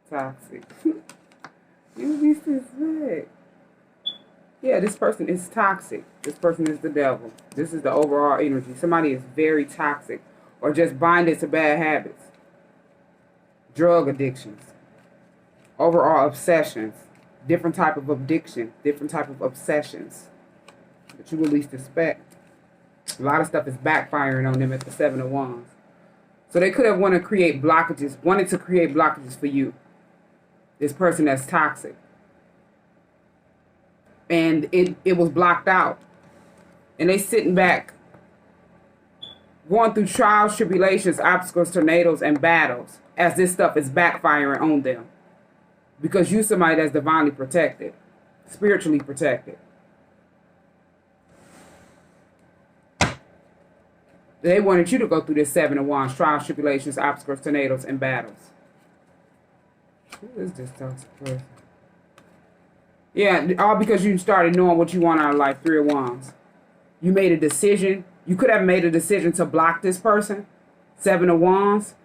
Toxic. You be sick. Yeah, this person is toxic. This person is the devil. This is the overall energy. Somebody is very toxic or just binded to bad habits. Drug addictions. Overall obsessions. Different type of addiction. Different type of obsessions that you would least expect. A lot of stuff is backfiring on them at the Seven of Wands. So they could have wanted to create blockages for you. This person that's toxic. And it was blocked out. And they sitting back, going through trials, tribulations, obstacles, tornadoes, and battles as this stuff is backfiring on them. Because you're somebody that's divinely protected, spiritually protected. They wanted you to go through this Seven of Wands, trials, tribulations, obstacles, tornadoes, and battles. Who is this toxic person? Yeah, all because you started knowing what you want out of life. Three of Wands. You made a decision. You could have made a decision to block this person. Seven of Wands.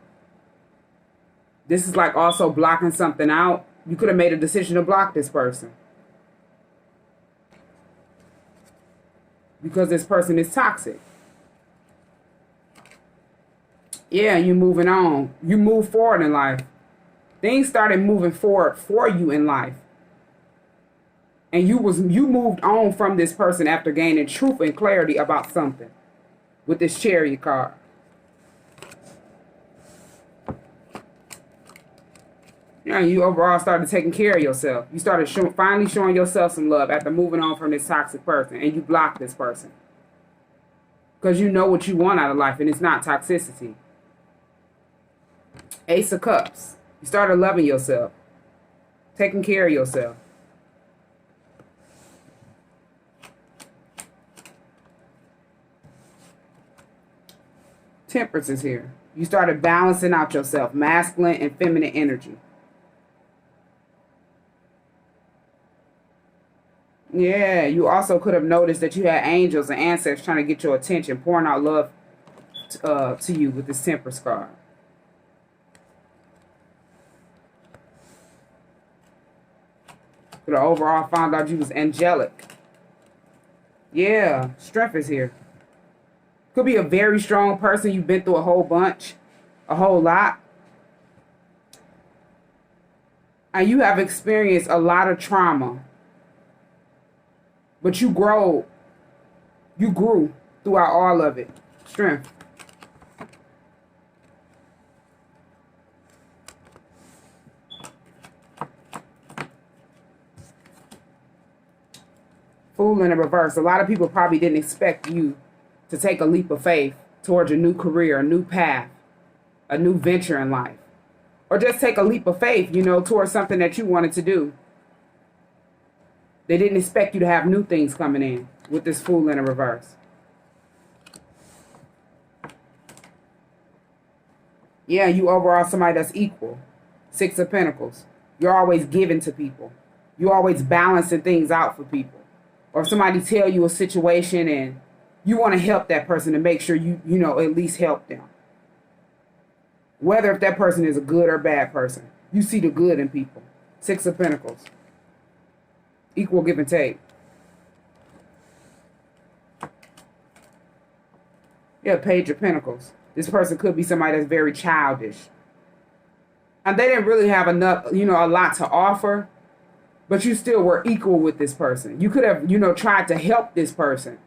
This is like also blocking something out. You could have made a decision to block this person. Because this person is toxic. Yeah, you're moving on. You move forward in life. Things started moving forward for you in life. And you moved on from this person after gaining truth and clarity about something with this Chariot card. Yeah, you overall started taking care of yourself. You started finally showing yourself some love after moving on from this toxic person. And you blocked this person. Because you know what you want out of life and it's not toxicity. Ace of Cups. You started loving yourself. Taking care of yourself. Temperance is here. You started balancing out yourself. Masculine and feminine energy. Yeah, you also could have noticed that you had angels and ancestors trying to get your attention, pouring out love to you with this Temperance card. But overall found out you was angelic. Yeah, strength is here. Could be a very strong person. You've been through a whole bunch, a whole lot. And you have experienced a lot of trauma. But you grew throughout all of it. Strength. Fool in the reverse. A lot of people probably didn't expect you to take a leap of faith towards a new career, a new path, a new venture in life. Or just take a leap of faith, towards something that you wanted to do. They didn't expect you to have new things coming in with this Fool in the reverse. Yeah, you overall somebody that's equal. Six of Pentacles. You're always giving to people. You're always balancing things out for people. Or if somebody tell you a situation and you want to help that person to make sure you at least help them. Whether if that person is a good or bad person. You see the good in people. Six of Pentacles. Equal give and take. Yeah, Page of Pentacles. This person could be somebody that's very childish. And they didn't really have enough, a lot to offer. But you still were equal with this person. You could have, tried to help this person.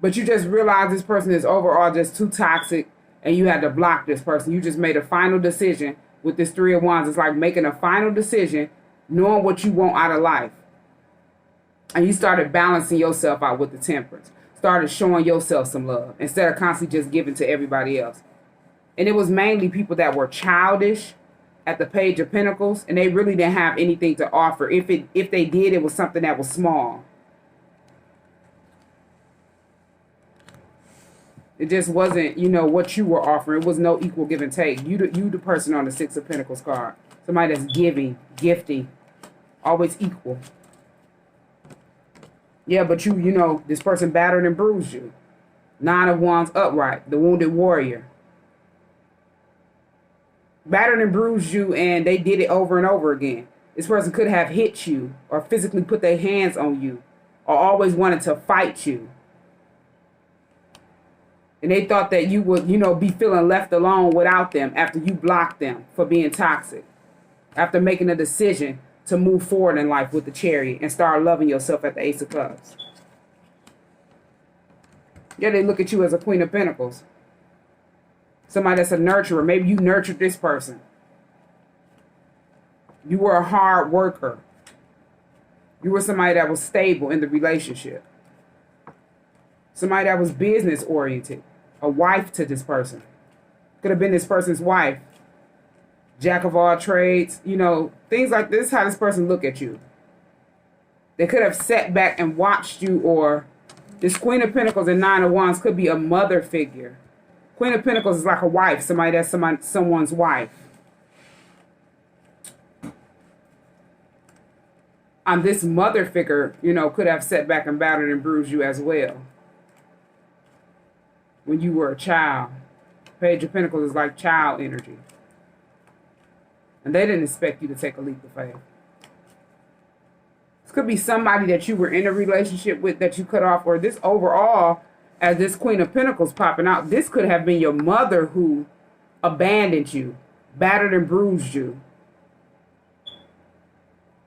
But you just realized this person is overall just too toxic. And you had to block this person. You just made a final decision with this Three of Wands. It's like making a final decision, knowing what you want out of life. And you started balancing yourself out with the Temperance. Started showing yourself some love instead of constantly just giving to everybody else. And it was mainly people that were childish at the Page of Pentacles. And they really didn't have anything to offer. If they did, it was something that was small. It just wasn't, what you were offering. It was no equal give and take. You the person on the Six of Pentacles card. Somebody that's giving, gifting, always equal. Yeah, but this person battered and bruised you. Nine of Wands upright, the wounded warrior. battered and bruised you, and they did it over and over again. This person could have hit you or physically put their hands on you or always wanted to fight you. And they thought that you would, be feeling left alone without them after you blocked them for being toxic. After making a decision to move forward in life with the Chariot and start loving yourself at the Ace of Cups. Yeah, they look at you as a Queen of Pentacles. Somebody that's a nurturer. Maybe you nurtured this person. You were a hard worker. You were somebody that was stable in the relationship. Somebody that was business oriented. A wife to this person. Could have been this person's wife. Jack of all trades. Things like this, how this person look at you. They could have sat back and watched you, or this Queen of Pentacles and Nine of Wands could be a mother figure. Queen of Pentacles is like a wife. Somebody that's someone's wife. And this mother figure, could have sat back and battered and bruised you as well. When you were a child. Page of Pentacles is like child energy. And they didn't expect you to take a leap of faith. This could be somebody that you were in a relationship with that you cut off. Or this overall, as this Queen of Pentacles popping out, this could have been your mother who abandoned you, battered and bruised you.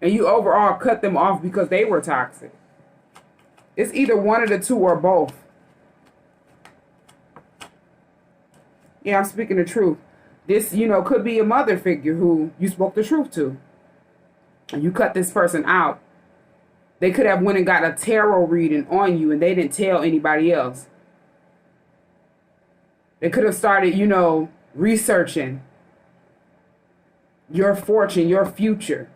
And you overall cut them off because they were toxic. It's either one of the two or both. Yeah, I'm speaking the truth. This, could be a mother figure who you spoke the truth to. And you cut this person out. They could have went and got a tarot reading on you and they didn't tell anybody else. They could have started, researching your fortune, your future.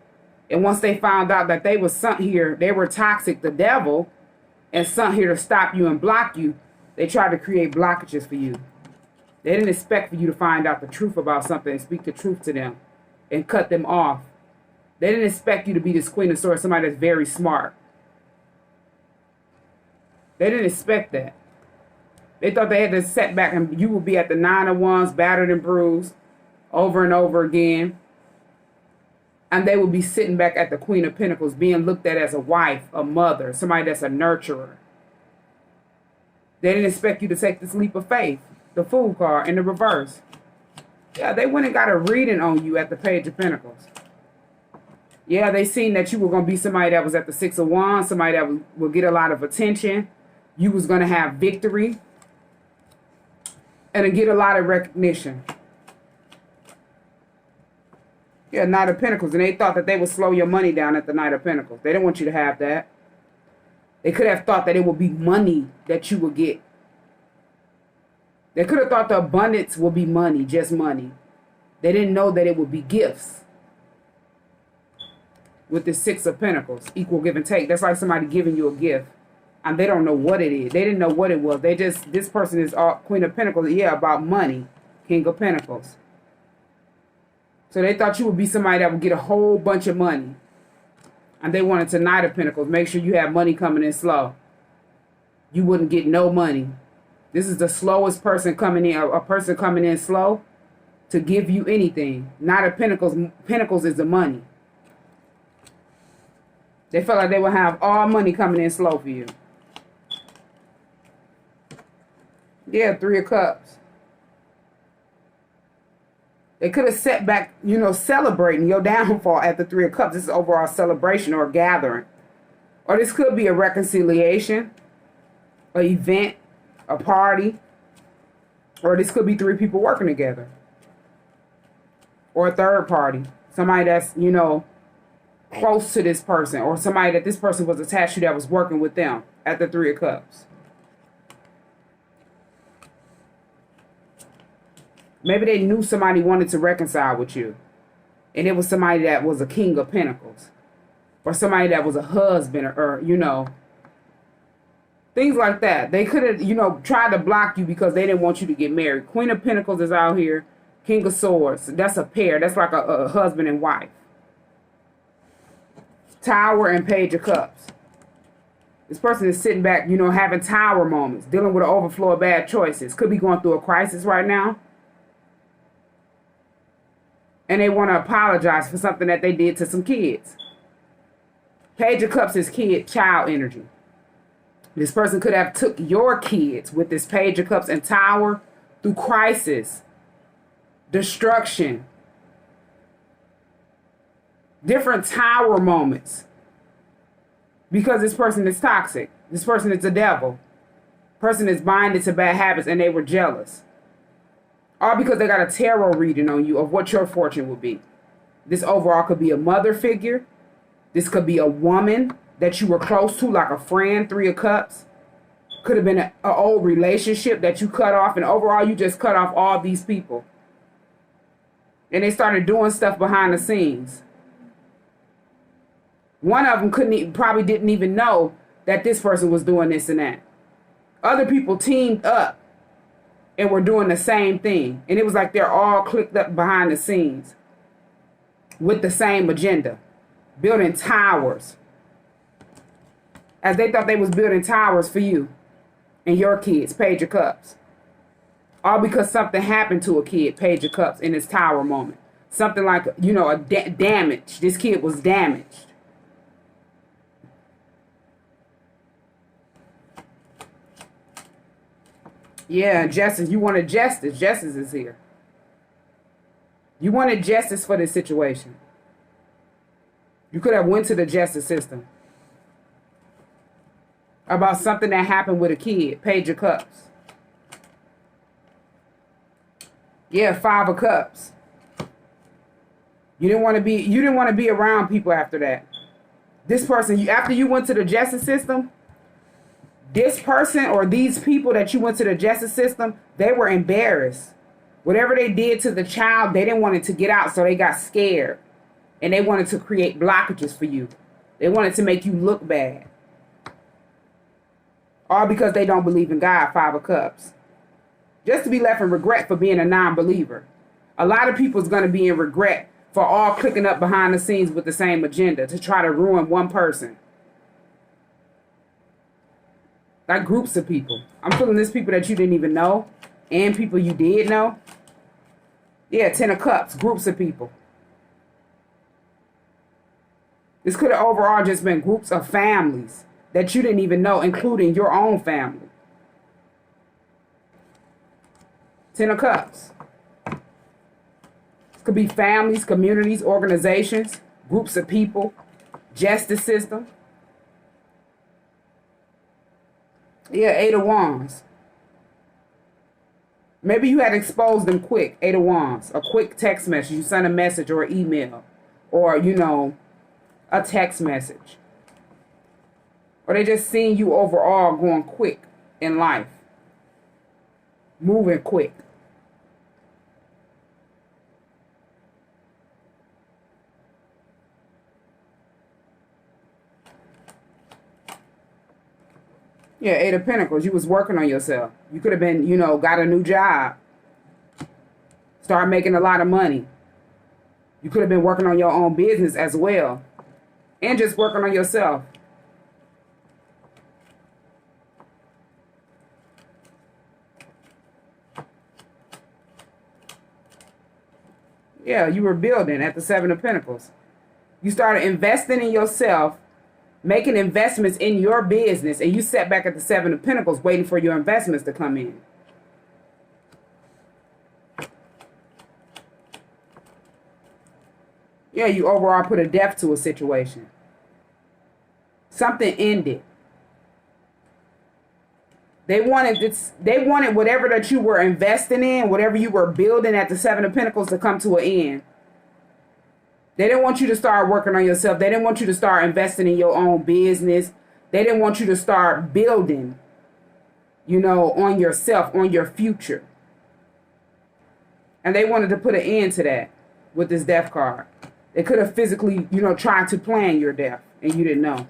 And once they found out that they were sent here, they were toxic, the devil, and sent here to stop you and block you, they tried to create blockages for you. They didn't expect for you to find out the truth about something and speak the truth to them and cut them off. They didn't expect you to be this Queen of Swords, somebody that's very smart. They didn't expect that. They thought they had to set back and you would be at the Nine of Wands, battered and bruised, over and over again. And they would be sitting back at the Queen of Pentacles, being looked at as a wife, a mother, somebody that's a nurturer. They didn't expect you to take this leap of faith. The Fool card in the reverse. Yeah, they went and got a reading on you at the Page of Pentacles. Yeah, they seen that you were going to be somebody that was at the Six of Wands, somebody that will get a lot of attention. You was going to have victory. And to get a lot of recognition. Yeah, Knight of Pentacles. And they thought that they would slow your money down at the Knight of Pentacles. They didn't want you to have that. They could have thought that it would be money that you would get. They could have thought the abundance would be money, just money. They didn't know that it would be gifts. With the Six of Pentacles, equal give and take. That's like somebody giving you a gift. And they don't know what it is. They didn't know what it was. This person is all Queen of Pentacles. Yeah, about money. King of Pentacles. So they thought you would be somebody that would get a whole bunch of money. And they wanted to Knight of Pentacles. Make sure you have money coming in slow. You wouldn't get no money. This is the slowest person coming in, a person coming in slow to give you anything. Knight of Pentacles, Pentacles is the money. They felt like they would have all money coming in slow for you. Yeah, Three of Cups. They could have set back, celebrating your downfall at the Three of Cups. This is overall celebration or gathering. Or this could be a reconciliation, an event, a party, or this could be three people working together, or a third party, somebody that's close to this person, or somebody that this person was attached to that was working with them at the Three of Cups. Maybe they knew somebody wanted to reconcile with you, and it was somebody that was a King of Pentacles, or somebody that was a husband, or things like that. They could have, tried to block you because they didn't want you to get married. Queen of Pentacles is out here. King of Swords. That's a pair. That's like a husband and wife. Tower and Page of Cups. This person is sitting back, having tower moments. Dealing with an overflow of bad choices. Could be going through a crisis right now. And they want to apologize for something that they did to some kids. Page of Cups is child energy. This person could have took your kids with this Page of Cups and Tower through crisis, destruction, different Tower moments. Because this person is toxic. This person is the devil. Person is binded to bad habits and they were jealous. All because they got a tarot reading on you of what your fortune will be. This overall could be a mother figure. This could be a woman that you were close to, like a friend, 3 of Cups. Could have been an old relationship that you cut off, and overall you just cut off all these people. And they started doing stuff behind the scenes. One of them probably didn't even know that this person was doing this and that. Other people teamed up and were doing the same thing. And it was like they're all clicked up behind the scenes with the same agenda. Building towers. As they thought they was building towers for you and your kids, Page of Cups. All because something happened to a kid, Page of Cups, in this tower moment. Something like, you know, a damage. This kid was damaged. Yeah, justice. You wanted justice. Justice is here. You wanted justice for this situation. You could have went to the justice system about something that happened with a kid. Page of Cups. Yeah, 5 of Cups. You didn't want to be around people after that. This person, after you went to the justice system, this person or these people that you went to the justice system, they were embarrassed. Whatever they did to the child, they didn't want it to get out, so they got scared. And they wanted to create blockages for you. They wanted to make you look bad. All because they don't believe in God, 5 of Cups. Just to be left in regret for being a non-believer. A lot of people is going to be in regret for all clicking up behind the scenes with the same agenda to try to ruin one person. Like groups of people. I'm feeling this people that you didn't even know and people you did know. Yeah, 10 of Cups, groups of people. This could have overall just been groups of families that you didn't even know, including your own family. 10 of Cups. This could be families, communities, organizations, groups of people, justice system. Yeah, 8 of Wands. Maybe you had exposed them quick, 8 of Wands. A quick text message. You sent a message or an email. Or, you know, a text message. Or they just seen you overall going quick in life. Moving quick. Yeah, 8 of Pentacles. You was working on yourself. You could have been, you know, got a new job. Start making a lot of money. You could have been working on your own business as well. And just working on yourself. Yeah, you were building at the 7 of Pentacles. You started investing in yourself, making investments in your business, and you sat back at the 7 of Pentacles waiting for your investments to come in. Yeah, you overall put a death to a situation. Something ended. They wanted whatever that you were investing in, whatever you were building at the 7 of Pentacles to come to an end. They didn't want you to start working on yourself. They didn't want you to start investing in your own business. They didn't want you to start building, you know, on yourself, on your future. And they wanted to put an end to that with this death card. They could have physically, you know, tried to plan your death and you didn't know.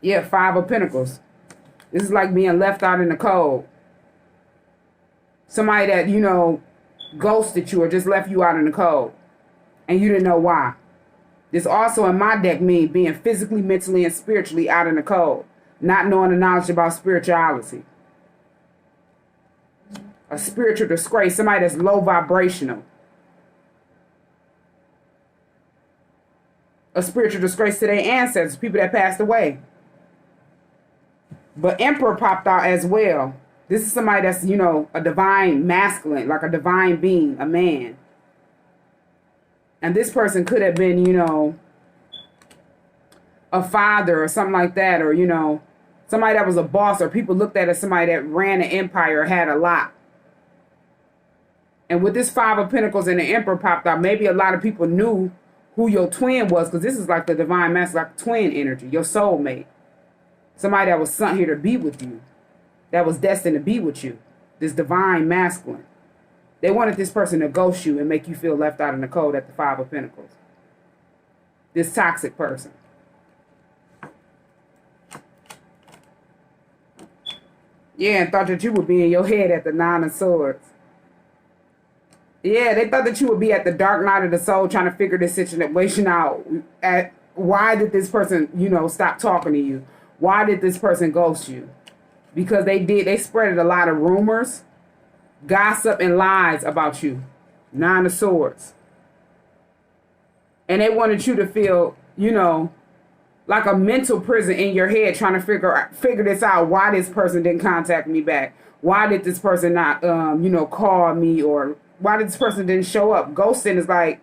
Yeah, 5 of Pentacles. This is like being left out in the cold. Somebody that, you know, ghosted you or just left you out in the cold. And you didn't know why. This also in my deck means being physically, mentally, and spiritually out in the cold. Not knowing the knowledge about spirituality. A spiritual disgrace, somebody that's low vibrational. A spiritual disgrace to their ancestors, people that passed away. But Emperor popped out as well. This is somebody that's, you know, a divine masculine, like a divine being, a man. And this person could have been, you know, a father or something like that, or, you know, somebody that was a boss, or people looked at as somebody that ran an empire, had a lot. And with this Five of Pentacles and the Emperor popped out, maybe a lot of people knew who your twin was, because this is like the divine master, like twin energy, your soulmate. Somebody that was sent here to be with you, that was destined to be with you, this divine masculine. They wanted this person to ghost you and make you feel left out in the cold at the Five of Pentacles. This toxic person. Yeah, and thought that you would be in your head at the Nine of Swords. Yeah, they thought that you would be at the dark night of the soul trying to figure this situation out. At why did this person, you know, stop talking to you? Why did this person ghost you? Because they spread a lot of rumors, gossip, and lies about you. Nine of Swords. And they wanted you to feel, you know, like a mental prison in your head, trying to figure this out. Why this person didn't contact me back? Why did this person not, you know, call me? Or why did this person didn't show up? Ghosting is like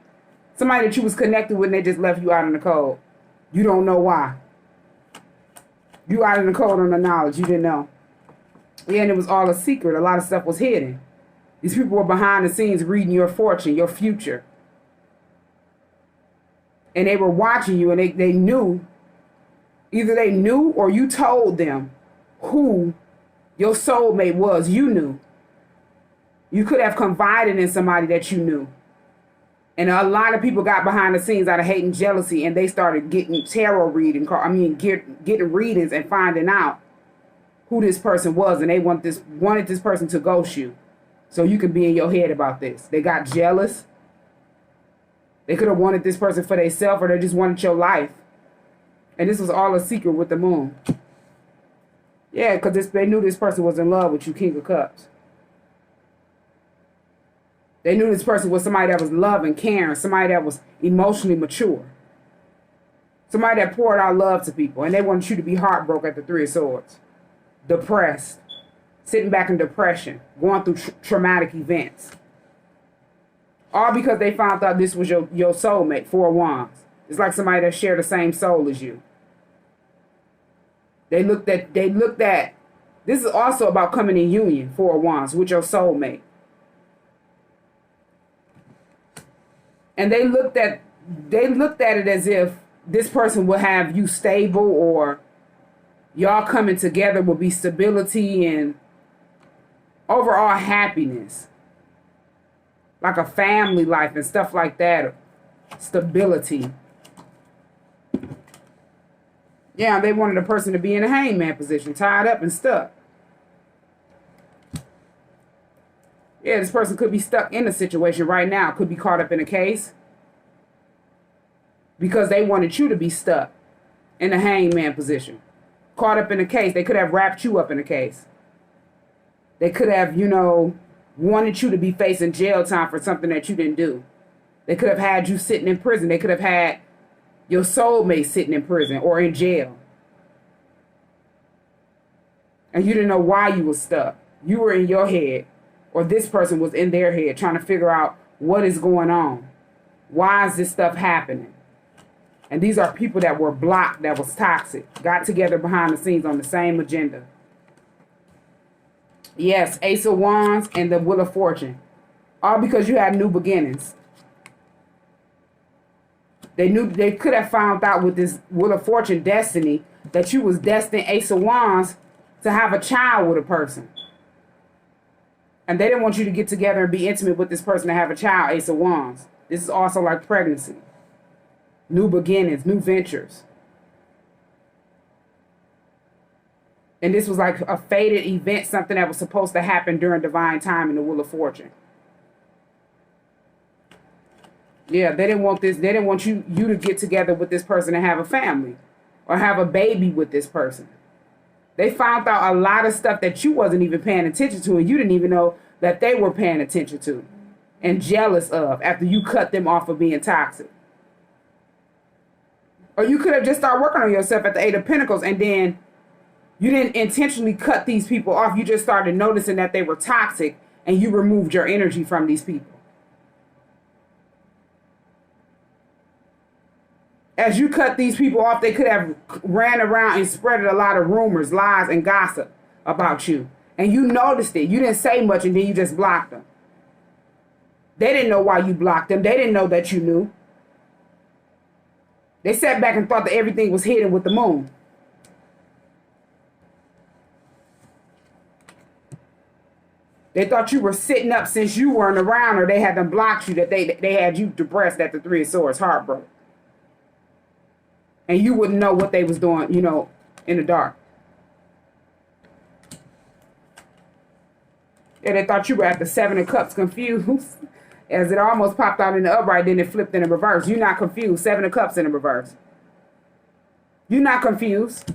somebody that you was connected with and they just left you out in the cold. You don't know why. You out in the cold on the knowledge. You didn't know. Yeah, and it was all a secret. A lot of stuff was hidden. These people were behind the scenes reading your fortune, your future. And they were watching you, and they knew, either they knew or you told them who your soulmate was. You knew. You could have confided in somebody that you knew. And a lot of people got behind the scenes out of hate and jealousy, and they started getting tarot reading, getting readings and finding out who this person was, and they wanted this person to ghost you, so you can be in your head about this. They got jealous. They could have wanted this person for themselves, or they just wanted your life. And this was all a secret with the moon. Yeah, because they knew this person was in love with you, King of Cups. They knew this person was somebody that was loving, caring, somebody that was emotionally mature. Somebody that poured out love to people. And they wanted you to be heartbroken at the Three of Swords. Depressed. Sitting back in depression. Going through traumatic events. All because they found out this was your soulmate, Four of Wands. It's like somebody that shared the same soul as you. They looked at, this is also about coming in union, Four of Wands, with your soulmate. And they looked at it as if this person will have you stable, or y'all coming together will be stability and overall happiness. Like a family life and stuff like that. Stability. Yeah, they wanted a person to be in a hangman position, tied up and stuck. Yeah, this person could be stuck in a situation right now. Could be caught up in a case. Because they wanted you to be stuck in a hangman position. Caught up in a case. They could have wrapped you up in a case. They could have, you know, wanted you to be facing jail time for something that you didn't do. They could have had you sitting in prison. They could have had your soulmate sitting in prison or in jail. And you didn't know why you were stuck. You were in your head. Or this person was in their head trying to figure out what is going on. Why is this stuff happening? And these are people that were blocked, that was toxic. Got together behind the scenes on the same agenda. Yes, Ace of Wands and the Wheel of Fortune. All because you had new beginnings. They could have found out with this Wheel of Fortune destiny that you was destined, Ace of Wands, to have a child with a person. And they didn't want you to get together and be intimate with this person to have a child, Ace of Wands. This is also like pregnancy. New beginnings, new ventures. And this was like a fated event, something that was supposed to happen during divine time in the Wheel of Fortune. Yeah, they didn't want this. They didn't want you to get together with this person and have a family or have a baby with this person. They found out a lot of stuff that you wasn't even paying attention to, and you didn't even know that they were paying attention to and jealous of after you cut them off of being toxic. Or you could have just started working on yourself at the Eight of Pentacles, and then you didn't intentionally cut these people off. You just started noticing that they were toxic, and you removed your energy from these people. As you cut these people off, they could have ran around and spread a lot of rumors, lies, and gossip about you. And you noticed it. You didn't say much, and then you just blocked them. They didn't know why you blocked them. They didn't know that you knew. They sat back and thought that everything was hidden with the moon. They thought you were sitting up since you weren't around, or they had them blocked you, that they had you depressed at the Three of Swords, heartbroken. And you wouldn't know what they was doing, you know, in the dark. Yeah, they thought you were at the Seven of Cups confused. As it almost popped out in the upright, then it flipped in the reverse. You're not confused. Seven of Cups in the reverse. You're not confused.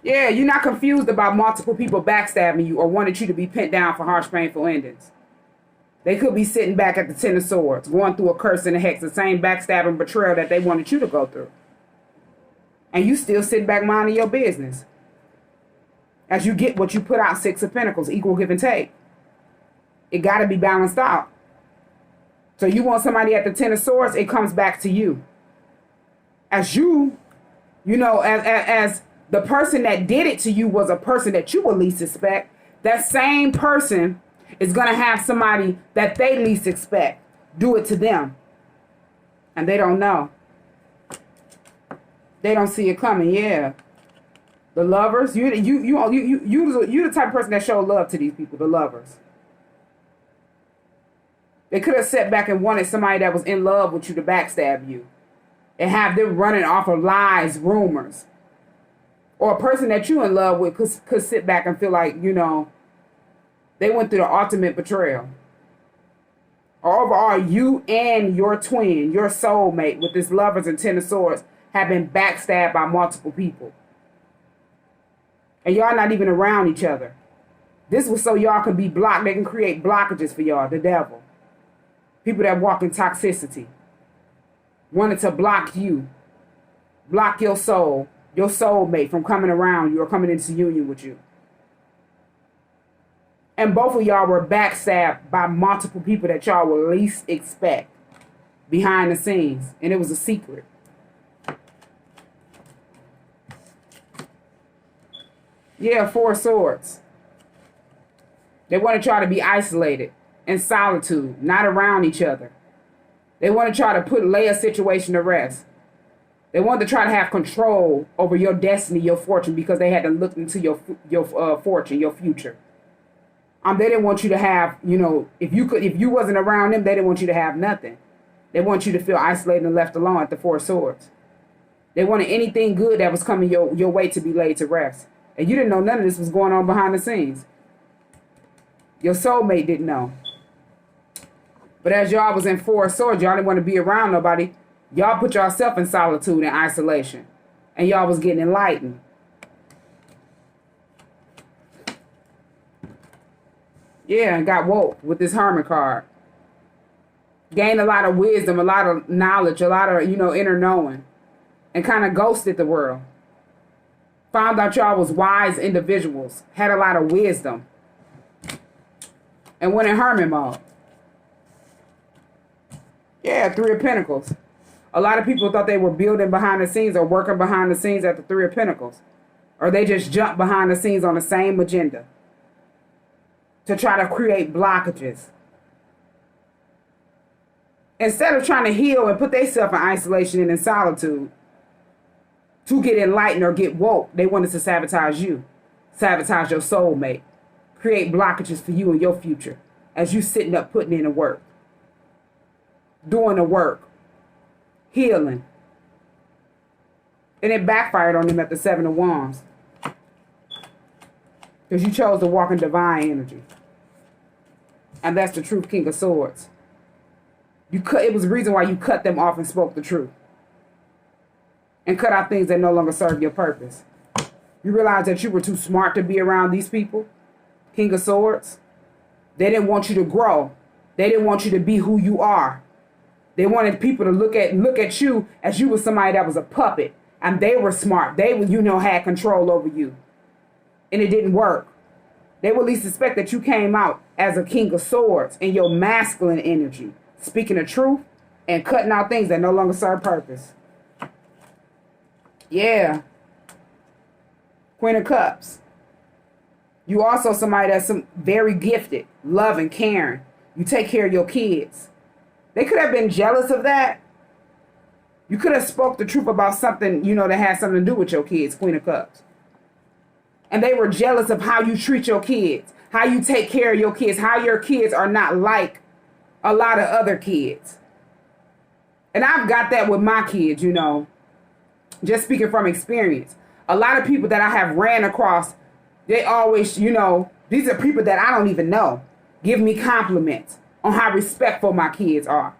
Yeah, you're not confused about multiple people backstabbing you or wanted you to be pinned down for harsh, painful endings. They could be sitting back at the Ten of Swords, going through a curse and a hex, the same backstabbing betrayal that they wanted you to go through. And you still sit back minding your business. As you get what you put out, Six of Pentacles, equal give and take. It got to be balanced out. So you want somebody at the Ten of Swords, it comes back to you. As you know, as the person that did it to you was a person that you would least expect, that same person is going to have somebody that they least expect do it to them. And they don't know. They don't see it coming, yeah. The lovers, you're the type of person that showed love to these people, the lovers. They could have sat back and wanted somebody that was in love with you to backstab you and have them running off of lies, rumors. Or a person that you're in love with could sit back and feel like, you know, they went through the ultimate betrayal. Or overall, you and your twin, your soulmate with this Lovers and Ten of Swords have been backstabbed by multiple people. And y'all not even around each other. This was so y'all can be blocked. They can create blockages for y'all, the devil. People that walk in toxicity. Wanted to block you. Block your soul, your soulmate from coming around you or coming into union with you. And both of y'all were backstabbed by multiple people that y'all would least expect behind the scenes. And it was a secret. Yeah, Four of Swords. They want to try to be isolated in solitude, not around each other. They want to try to lay a situation to rest. They want to try to have control over your destiny, your fortune, because they had to look into your fortune, your future. They didn't want you to have, you know, if you wasn't around them, they didn't want you to have nothing. They want you to feel isolated and left alone at the Four of Swords. They wanted anything good that was coming your way to be laid to rest. And you didn't know none of this was going on behind the scenes. Your soulmate didn't know. But as y'all was in Four of Swords, y'all didn't want to be around nobody. Y'all put yourself in solitude and isolation. And y'all was getting enlightened. Yeah, and got woke with this Hermit card. Gained a lot of wisdom, a lot of knowledge, a lot of, you know, inner knowing. And kind of ghosted the world. Found out y'all was wise individuals. Had a lot of wisdom. And went in hermit mode. Yeah, Three of Pentacles. A lot of people thought they were building behind the scenes or working behind the scenes at the Three of Pentacles. Or they just jumped behind the scenes on the same agenda. To try to create blockages. Instead of trying to heal and put themselves in isolation and in solitude. To get enlightened or get woke, they wanted to sabotage you. Sabotage your soulmate. Create blockages for you and your future. As you sitting up putting in the work. Doing the work. Healing. And it backfired on them at the Seven of Wands. Because you chose to walk in divine energy. And that's the truth, King of Swords. It was the reason why you cut them off and spoke the truth. And cut out things that no longer serve your purpose. You realize that you were too smart to be around these people. King of Swords. They didn't want you to grow. They didn't want you to be who you are. They wanted people to look at you as you were somebody that was a puppet. And they were smart. They, had control over you. And it didn't work. They would at least suspect that you came out as a King of Swords in your masculine energy, speaking the truth and cutting out things that no longer serve purpose. Yeah. Queen of Cups. You also somebody that's very gifted, loving, caring. You take care of your kids. They could have been jealous of that. You could have spoke the truth about something, that had something to do with your kids, Queen of Cups. And they were jealous of how you treat your kids, how you take care of your kids, how your kids are not like a lot of other kids. And I've got that with my kids, just speaking from experience. A lot of people that I have ran across, they always, these are people that I don't even know, give me compliments on how respectful my kids are.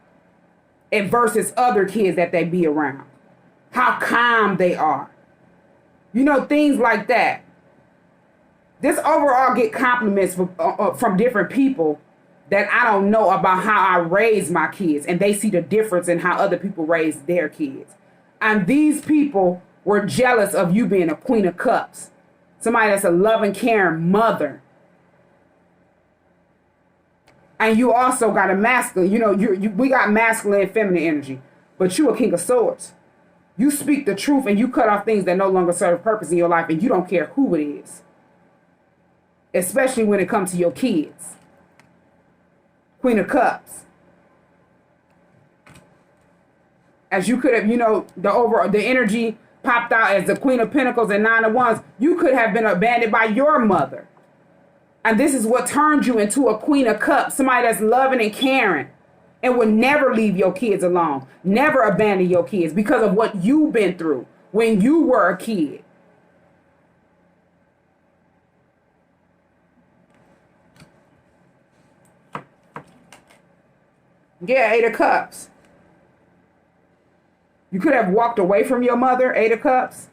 And versus other kids that they be around. How calm they are. Things like that. This overall get compliments from different people that I don't know about how I raise my kids. And they see the difference in how other people raise their kids. And these people were jealous of you being a Queen of Cups. Somebody that's a loving, caring mother. And you also got a masculine, we got masculine and feminine energy. But you a King of Swords. You speak the truth and you cut off things that no longer serve purpose in your life. And you don't care who it is. Especially when it comes to your kids. Queen of Cups. As you could have, the energy popped out as the Queen of Pentacles and Nine of Wands. You could have been abandoned by your mother. And this is what turned you into a Queen of Cups. Somebody that's loving and caring. And will never leave your kids alone. Never abandon your kids because of what you've been through when you were a kid. Yeah, Eight of Cups. You could have walked away from your mother, Eight of Cups.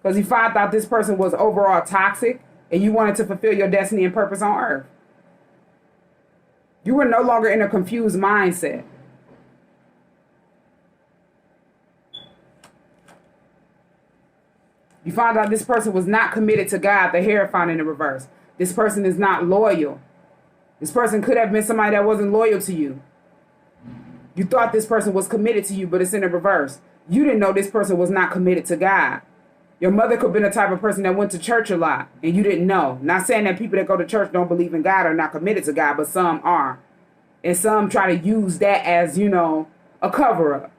Because you found out this person was overall toxic. And you wanted to fulfill your destiny and purpose on earth. You were no longer in a confused mindset. You found out this person was not committed to God, the Hierophant in the reverse. This person is not loyal. This person could have been somebody that wasn't loyal to you. You thought this person was committed to you, but it's in the reverse. You didn't know this person was not committed to God. Your mother could have been the type of person that went to church a lot, and you didn't know. Not saying that people that go to church don't believe in God or not committed to God, but some are. And some try to use that as, a cover-up.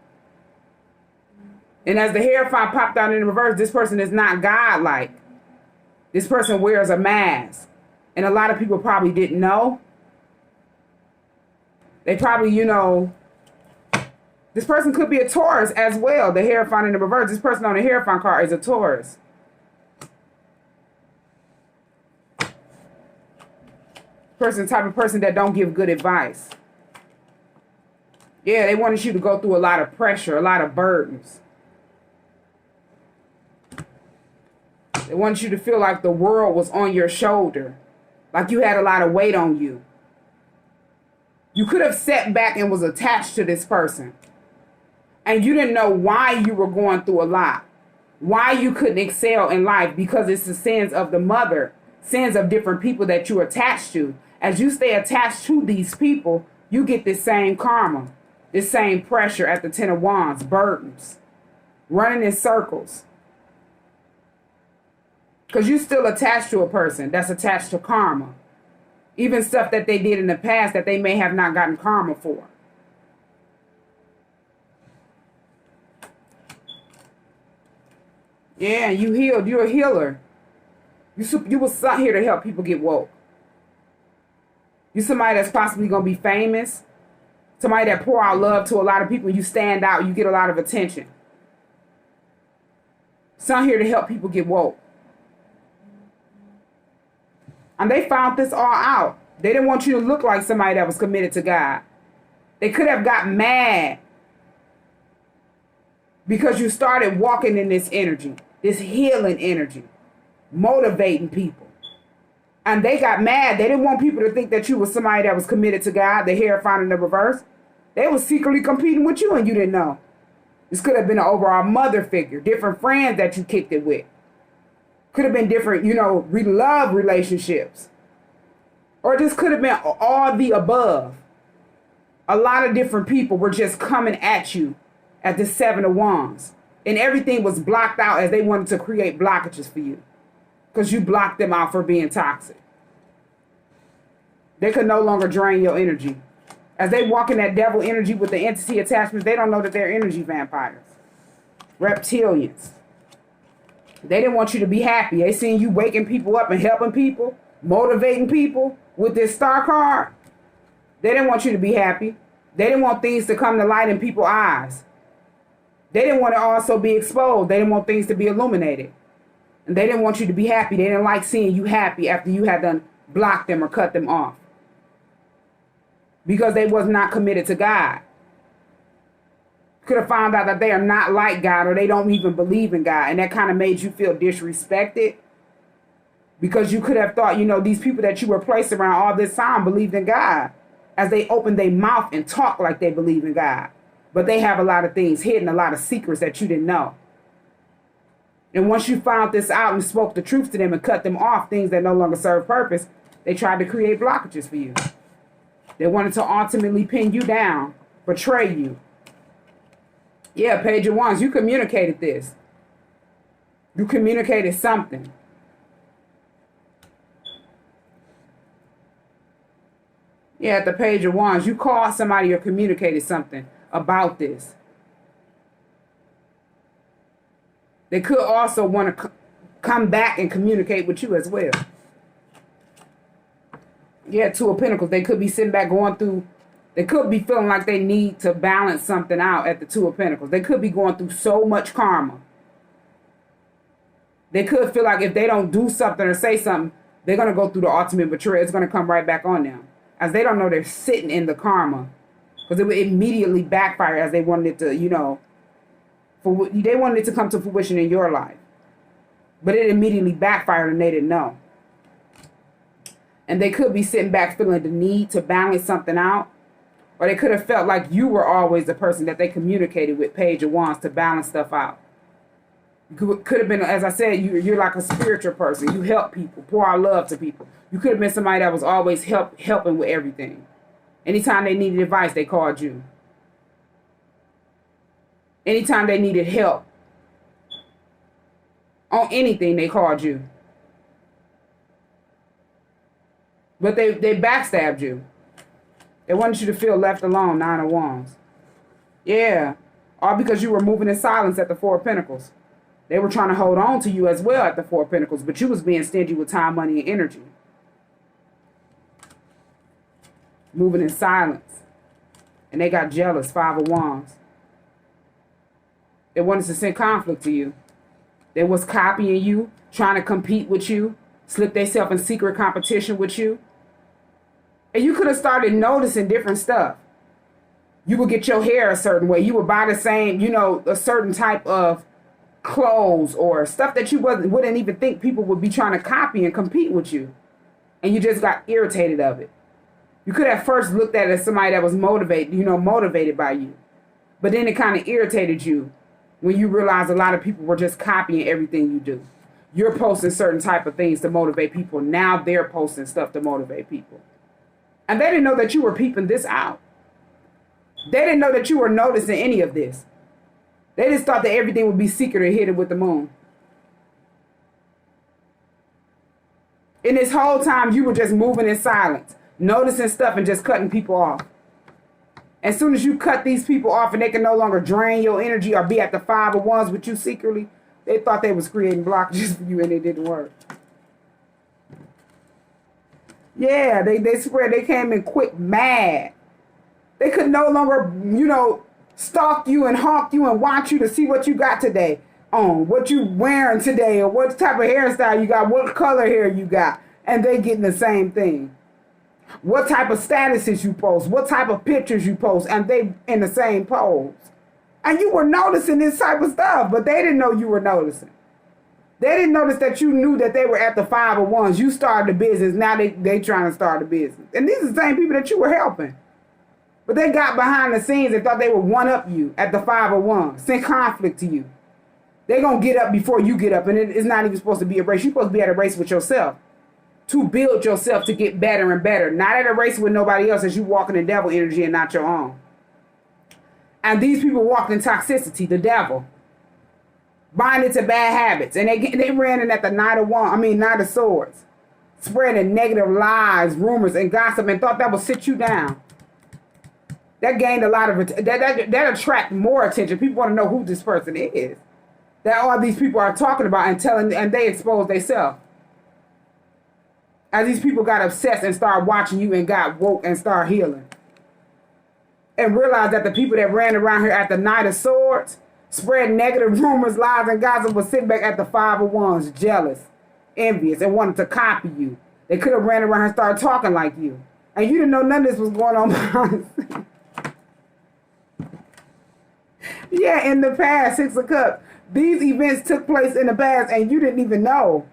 And as the Hierophant popped out in the reverse, this person is not God-like. This person wears a mask. And a lot of people probably didn't know. They probably, this person could be a Taurus as well. The Hierophant in the reverse. This person on the Hierophant card is a Taurus. Person, type of person that don't give good advice. Yeah, they wanted you to go through a lot of pressure, a lot of burdens. They wanted you to feel like the world was on your shoulder. Like you had a lot of weight on you. You could have sat back and was attached to this person. And you didn't know why you were going through a lot. Why you couldn't excel in life. Because it's the sins of the mother. Sins of different people that you're attached to. As you stay attached to these people, you get this same karma. This same pressure at the Ten of Wands. Burdens. Running in circles. Because you're still attached to a person that's attached to karma. Even stuff that they did in the past that they may have not gotten karma for. Yeah, you healed. You're a healer. You was sent here to help people get woke. You're somebody that's possibly going to be famous. Somebody that pour out love to a lot of people. You stand out. You get a lot of attention. Sent here to help people get woke. And they found this all out. They didn't want you to look like somebody that was committed to God. They could have got mad because you started walking in this energy. this healing energy, motivating people. And they got mad. They didn't want people to think that you was somebody that was committed to God, the Hierophant in the reverse. They was secretly competing with you and you didn't know. This could have been an overall mother figure, different friends that you kicked it with. Could have been different, love relationships. Or this could have been all the above. A lot of different people were just coming at you at the Seven of Wands. And everything was blocked out as they wanted to create blockages for you. Because you blocked them out for being toxic. They could no longer drain your energy. As they walk in that devil energy with the entity attachments, they don't know that they're energy vampires. Reptilians. They didn't want you to be happy. They seen you waking people up and helping people, motivating people with this star card. They didn't want you to be happy. They didn't want things to come to light in people's eyes. They didn't want to also be exposed. They didn't want things to be illuminated. And they didn't want you to be happy. They didn't like seeing you happy after you had done blocked them or cut them off. Because they was not committed to God. Could have found out that they are not like God or they don't even believe in God. And that kind of made you feel disrespected. Because you could have thought, these people that you were placed around all this time believed in God. As they opened their mouth and talk like they believe in God. But they have a lot of things hidden, a lot of secrets that you didn't know. And once you found this out and spoke the truth to them and cut them off, things that no longer serve purpose, they tried to create blockages for you. They wanted to ultimately pin you down, betray you. Yeah, Page of Wands, you communicated this. You communicated something. Yeah, at the Page of Wands, you called somebody or communicated something about this. They could also want to come back and communicate with you as well. Yeah, Two of Pentacles. They could be sitting back going through, they could be feeling like they need to balance something out at the Two of Pentacles. They could be going through so much karma. They could feel like if they don't do something or say something, they're going to go through the ultimate betrayal. It's going to come right back on them. As they don't know they're sitting in the karma. Because it would immediately backfire as they wanted it to, they wanted it to come to fruition in your life. But it immediately backfired and they didn't know. And they could be sitting back feeling the need to balance something out. Or they could have felt like you were always the person that they communicated with, Page of Wands, to balance stuff out. Could have been, as I said, you're like a spiritual person. You help people, pour out love to people. You could have been somebody that was always helping with everything. Anytime they needed advice, they called you. Anytime they needed help on anything, they called you. But they backstabbed you. They wanted you to feel left alone, Nine of Wands. Yeah. All because you were moving in silence at the Four of Pentacles. They were trying to hold on to you as well at the Four of Pentacles, but you was being stingy with time, money, and energy. Moving in silence. And they got jealous, Five of Wands. They wanted to send conflict to you. They was copying you, trying to compete with you, slip themselves in secret competition with you. And you could have started noticing different stuff. You would get your hair a certain way. You would buy the same, a certain type of clothes or stuff that you wouldn't even think people would be trying to copy and compete with you. And you just got irritated of it. You could have first looked at it as somebody that was motivated by you. But then it kind of irritated you when you realized a lot of people were just copying everything you do. You're posting certain type of things to motivate people. Now they're posting stuff to motivate people. And they didn't know that you were peeping this out. They didn't know that you were noticing any of this. They just thought that everything would be secret or hidden with the moon. In this whole time, you were just moving in silence, noticing stuff and just cutting people off. As soon as you cut these people off and they can no longer drain your energy or be at the Five of Wands with you secretly, they thought they was creating blockages for you and it didn't work. Yeah, they swear they came in quick mad. They could no longer, stalk you and hawk you and watch you to see what you got today on, what you wearing today, or what type of hairstyle you got, what color hair you got. And they getting the same thing. What type of statuses you post, what type of pictures you post, and they in the same pose. And you were noticing this type of stuff, but they didn't know you were noticing. They didn't notice that you knew that they were at the 5 of Wands. You started a business. Now they trying to start a business. And these are the same people that you were helping. But they got behind the scenes and thought they would one-up you at the 5 of Wands. Send conflict to you. They're going to get up before you get up. And it's not even supposed to be a race. You're supposed to be at a race with yourself. To build yourself to get better and better. Not at a race with nobody else as you walking in devil energy and not your own. And these people walked in toxicity, the devil. Binding to bad habits. And they ran in at the Knight of Swords. Spreading negative lies, rumors, and gossip and thought that would sit you down. That gained a lot of, that attract more attention. People want to know who this person is. That all these people are talking about and telling, and they expose themselves. As these people got obsessed and started watching you and got woke and started healing. And realized that the people that ran around here at the Knight of Swords, spread negative rumors, lies, and gossip, was sitting back at the 5 of Wands, jealous, envious, and wanted to copy you. They could have ran around and started talking like you. And you didn't know none of this was going on behind the scenes. Yeah, in the past, 6 of Cups. These events took place in the past and you didn't even know.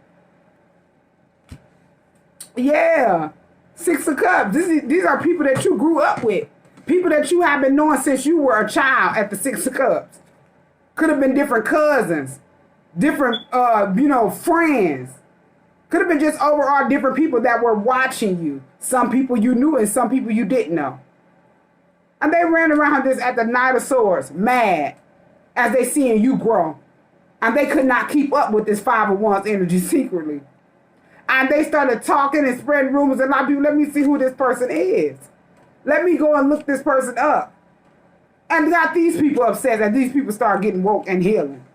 Yeah, 6 of Cups. These are people that you grew up with. People that you have been knowing since you were a child at the 6 of Cups. Could have been different cousins, different, friends. Could have been just overall different people that were watching you. Some people you knew and some people you didn't know. And they ran around this at the Knight of Swords, mad, as they seeing you grow. And they could not keep up with this 5 of Wands energy secretly. And they started talking and spreading rumors. And a lot of people, let me see who this person is. Let me go and look this person up. And got these people upset. And these people start getting woke and healing.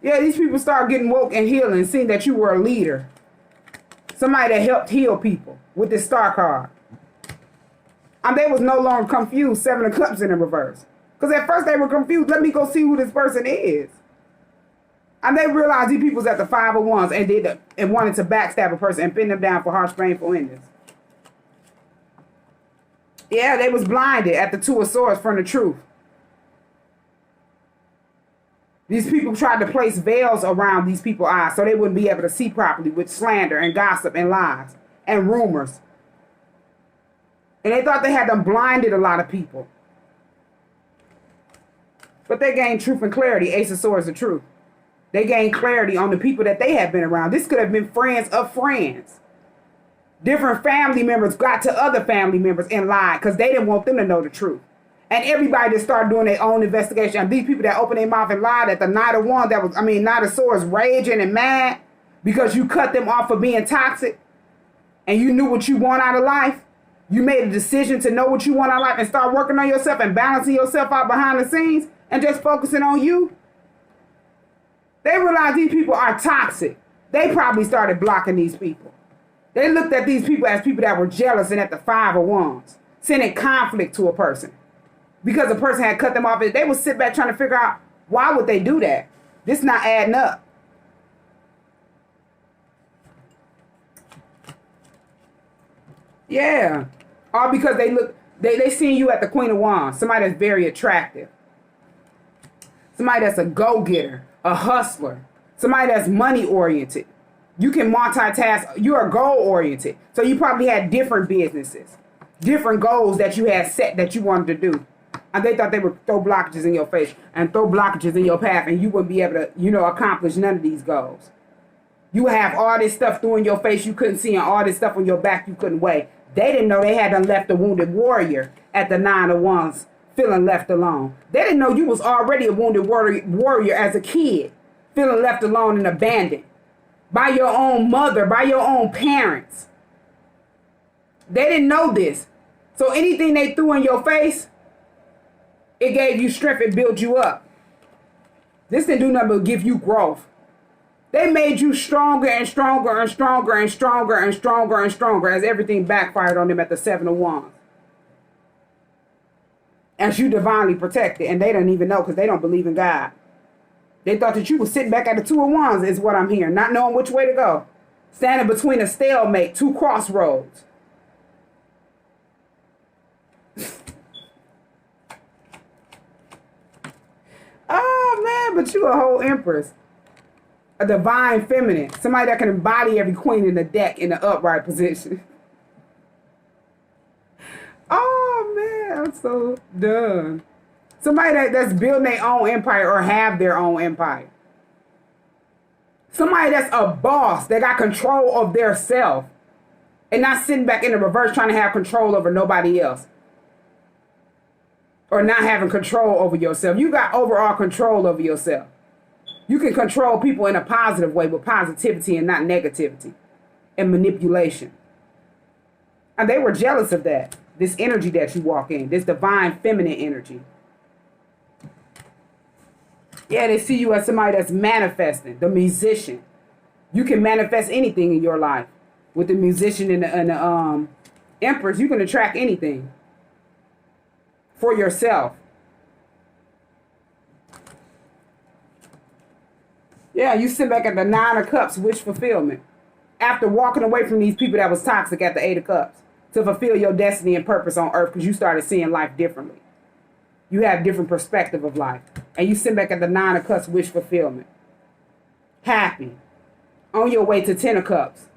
Yeah, these people start getting woke and healing, seeing that you were a leader. Somebody that helped heal people with this star card. And they was no longer confused, 7 of Cups in the reverse. Because at first they were confused. Let me go see who this person is. And they realized these people's at the 5 of Wands and wanted to backstab a person and pin them down for harsh, painful endings. Yeah, they was blinded at the 2 of Swords from the truth. These people tried to place veils around these people's eyes so they wouldn't be able to see properly with slander and gossip and lies and rumors. And they thought they had them blinded a lot of people. But they gained truth and clarity. Ace of Swords, the truth. They gained clarity on the people that they had been around. This could have been friends of friends. Different family members got to other family members and lied because they didn't want them to know the truth. And everybody just started doing their own investigation. And these people that opened their mouth and lied at the Knight of Wands, Knight of Swords, raging and mad because you cut them off for being toxic and you knew what you want out of life. You made a decision to know what you want out of life and start working on yourself and balancing yourself out behind the scenes and just focusing on you. They realized these people are toxic. They probably started blocking these people. They looked at these people as people that were jealous and at the 5 of Wands, sending conflict to a person. Because a person had cut them off, they would sit back trying to figure out, why would they do that? This not adding up. Yeah. All because they seen you at the Queen of Wands. Somebody that's very attractive. Somebody that's a go-getter, a hustler. Somebody that's money-oriented. You can multitask. You're goal-oriented. So you probably had different businesses. Different goals that you had set that you wanted to do. And they thought they would throw blockages in your face and throw blockages in your path and you wouldn't be able to, accomplish none of these goals. You have all this stuff through in your face you couldn't see and all this stuff on your back you couldn't weigh. They didn't know they had done left a wounded warrior at the 9 of Wands feeling left alone. They didn't know you was already a wounded warrior as a kid, feeling left alone and abandoned by your own mother, by your own parents. They didn't know this. So anything they threw in your face, it gave you strength and built you up. This didn't do nothing but give you growth. They made you stronger and stronger and stronger and stronger and stronger and stronger as everything backfired on them at the 7 of Wands. As you divinely protected, and they don't even know because they don't believe in God. They thought that you were sitting back at the 2 of Wands is what I'm hearing, not knowing which way to go. Standing between a stalemate, 2 crossroads. but you a whole empress. A divine feminine. Somebody that can embody every queen in the deck in the upright position. Oh, man, I'm so done. Somebody that's building their own empire or have their own empire. Somebody that's a boss that got control of their self and not sitting back in the reverse trying to have control over nobody else. Or not having control over yourself. You got overall control over yourself. You can control people in a positive way with positivity and not negativity and manipulation. And they were jealous of that. This energy that you walk in. This divine feminine energy. Yeah, they see you as somebody that's manifesting. The musician. You can manifest anything in your life. With the musician and the empress, you can attract anything. For yourself. Yeah, you sit back at the 9 of Cups, wish fulfillment. After walking away from these people that was toxic at the 8 of Cups. To fulfill your destiny and purpose on earth because you started seeing life differently. You have different perspective of life. And you sit back at the 9 of Cups, wish fulfillment. Happy. On your way to 10 of Cups.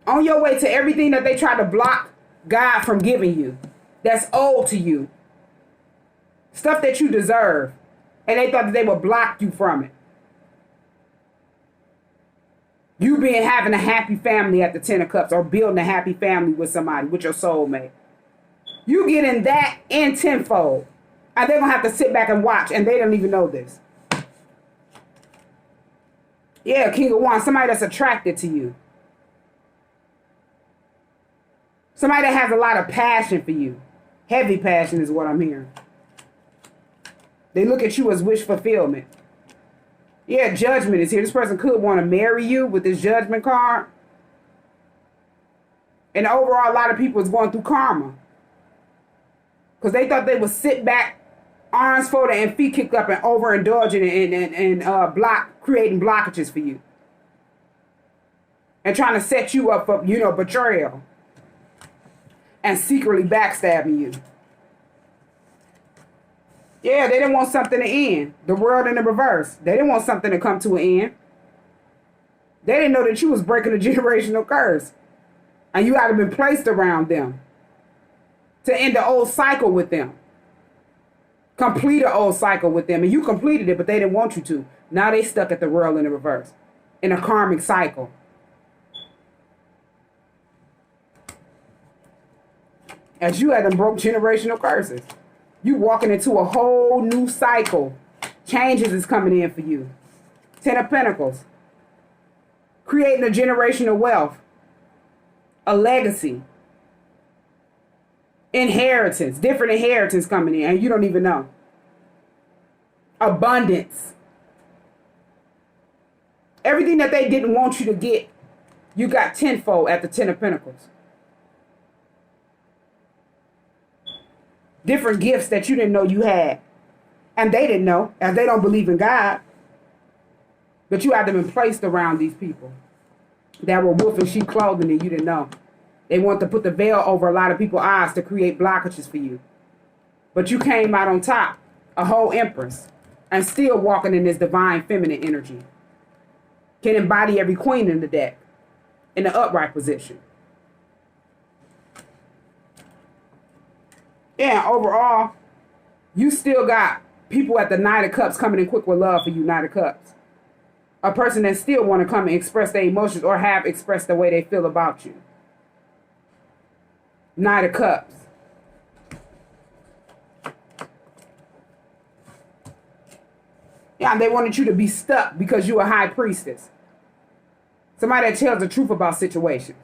On your way to everything that they try to block God from giving you. That's owed to you. Stuff that you deserve. And they thought that they would block you from it. You being having a happy family at the 10 of Cups or building a happy family with somebody, with your soulmate. You getting that in tenfold. And they're going to have to sit back and watch and they don't even know this. Yeah, King of Wands, somebody that's attracted to you. Somebody that has a lot of passion for you. Heavy passion is what I'm hearing. They look at you as wish fulfillment. Yeah, judgment is here. This person could want to marry you with this judgment card. And overall, a lot of people is going through karma. Because they thought they would sit back, arms folded and feet kicked up and overindulging and creating blockages for you. And trying to set you up for, betrayal. And secretly backstabbing you. Yeah, they didn't want something to end. The world in the reverse. They didn't want something to come to an end. They didn't know that you was breaking a generational curse. And you had to been placed around them. To end the old cycle with them. Complete an old cycle with them. And you completed it, but they didn't want you to. Now they stuck at the world in the reverse. In a karmic cycle. As you had them broke generational curses. You walking into a whole new cycle. Changes is coming in for you. 10 of Pentacles. Creating a generational wealth. A legacy. Inheritance. Different inheritance coming in. And you don't even know. Abundance. Everything that they didn't want you to get. You got tenfold at the 10 of Pentacles. Different gifts that you didn't know you had. And they didn't know, as they don't believe in God. But you had them in placed around these people that were wolf in sheep clothing and you didn't know. They want to put the veil over a lot of people's eyes to create blockages for you. But you came out on top, a whole empress, and still walking in this divine feminine energy. Can embody every queen in the deck in the upright position. Yeah, overall, you still got people at the 9 of Cups coming in quick with love for you, 9 of Cups. A person that still want to come and express their emotions or have expressed the way they feel about you. 9 of Cups. Yeah, and they wanted you to be stuck because you're a high priestess. Somebody that tells the truth about situations.